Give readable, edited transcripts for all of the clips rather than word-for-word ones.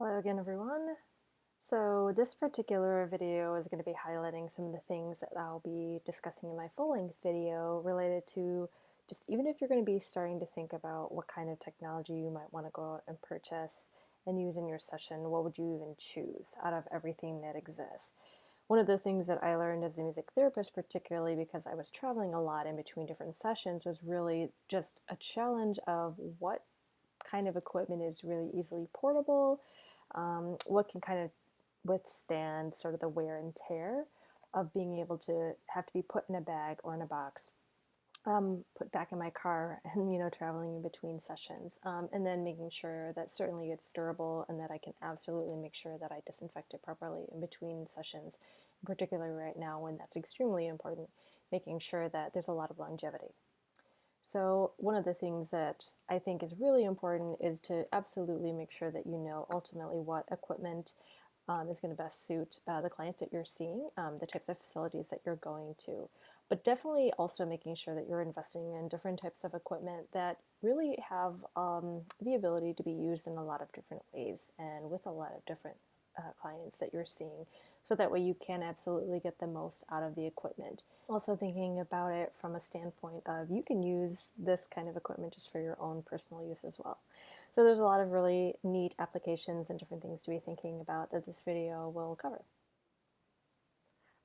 Hello again, everyone. So this particular video is going to be highlighting some of the things that I'll be discussing in my full-length video related to just even if you're going to be starting to think about what kind of technology you might want to go out and purchase and use in your session, what would you even choose out of everything that exists? One of the things that I learned as a music therapist, particularly because I was traveling a lot in between different sessions, was really just a challenge of what kind of equipment is really easily portable, what can kind of withstand sort of the wear and tear of being able to have to be put in a bag or in a box, put back in my car, and traveling in between sessions, and then making sure that certainly it's durable and that I can absolutely make sure that I disinfect it properly in between sessions, particularly right now when that's extremely important, making sure that there's a lot of longevity. So one of the things that I think is really important is to absolutely make sure that you know ultimately what equipment is going to best suit the clients that you're seeing, the types of facilities that you're going to. But definitely also making sure that you're investing in different types of equipment that really have the ability to be used in a lot of different ways and with a lot of different clients that you're seeing, so that way you can absolutely get the most out of the equipment. Also thinking about it from a standpoint of you can use this kind of equipment just for your own personal use as well. So there's a lot of really neat applications and different things to be thinking about that this video will cover.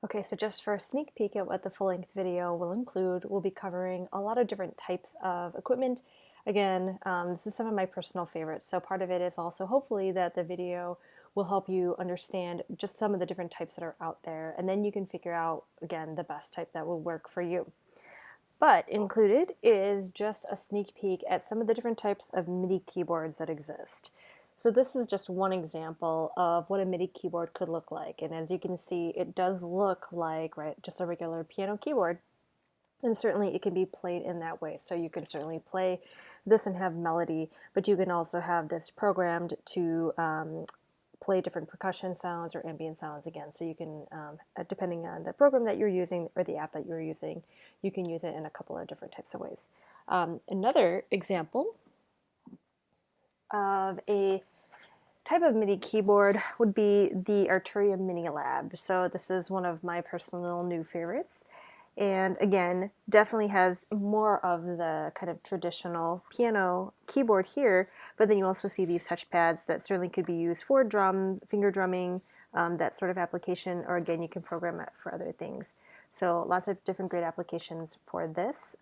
Okay, so just for a sneak peek at what the full-length video will include, we'll be covering a lot of different types of equipment. Again, this is some of my personal favorites, so part of it is also hopefully that the video will help you understand just some of the different types that are out there, and then you can figure out, again, the best type that will work for you. But included is just a sneak peek at some of the different types of MIDI keyboards that exist. So this is just one example of what a MIDI keyboard could look like. And as you can see, it does look like, right, just a regular piano keyboard. And certainly it can be played in that way. So you can certainly play this and have melody, but you can also have this programmed to play different percussion sounds or ambient sounds again. So you can, depending on the program that you're using or the app that you're using, you can use it in a couple of different types of ways. Another example of a type of MIDI keyboard would be the Arturia Mini Lab. So this is one of my personal new favorites. And again, definitely has more of the kind of traditional piano keyboard here, but then you also see these touchpads that certainly could be used for finger drumming, that sort of application, or again, you can program it for other things. So lots of different great applications for this.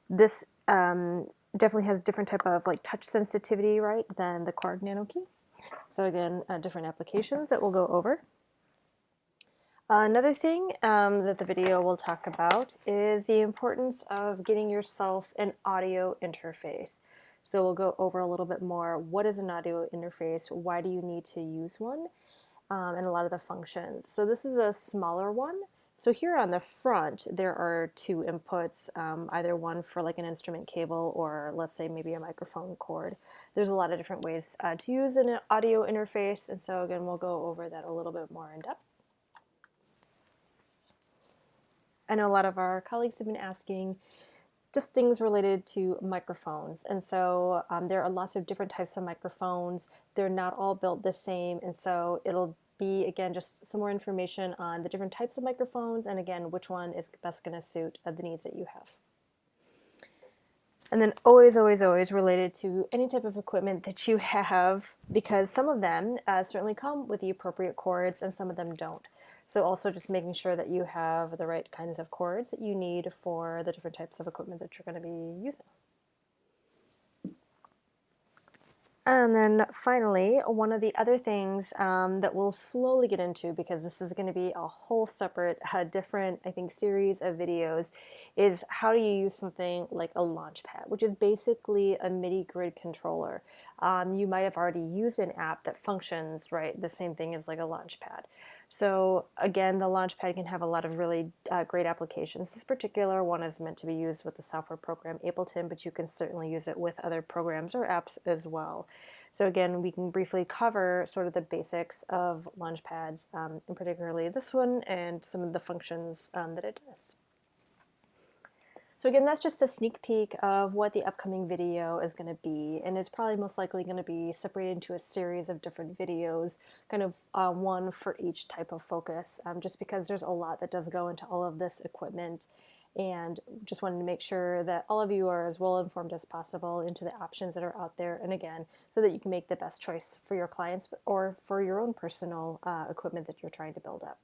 This definitely has different type of like touch sensitivity, right, than the Korg Nano Key. So again, different applications that we'll go over. Another thing that the video will talk about is the importance of getting yourself an audio interface. So we'll go over a little bit more, what is an audio interface, why do you need to use one, and a lot of the functions. So this is a smaller one. So here on the front, there are two inputs, either one for like an instrument cable or let's say maybe a microphone cord. There's a lot of different ways to use an audio interface, and so again, we'll go over that a little bit more in depth. I know a lot of our colleagues have been asking just things related to microphones, and so there are lots of different types of microphones. They're not all built the same, and so it'll be, again, just some more information on the different types of microphones and, again, which one is best going to suit the needs that you have. And then always, always, always related to any type of equipment that you have, because some of them certainly come with the appropriate cords and some of them don't. So also just making sure that you have the right kinds of cords that you need for the different types of equipment that you're going to be using. And then finally, one of the other things that we'll slowly get into, because this is going to be a whole separate, different, I think, series of videos, is how do you use something like a Launchpad, which is basically a MIDI grid controller. You might have already used an app that functions, right, the same thing as like a Launchpad. So again, the Launchpad can have a lot of really great applications. This particular one is meant to be used with the software program Ableton, but you can certainly use it with other programs or apps as well. So again, we can briefly cover sort of the basics of Launchpads, and particularly this one and some of the functions that it does. So again, that's just a sneak peek of what the upcoming video is going to be, and it's probably most likely going to be separated into a series of different videos, kind of one for each type of focus, just because there's a lot that does go into all of this equipment, and just wanted to make sure that all of you are as well informed as possible into the options that are out there, and again, so that you can make the best choice for your clients or for your own personal equipment that you're trying to build up.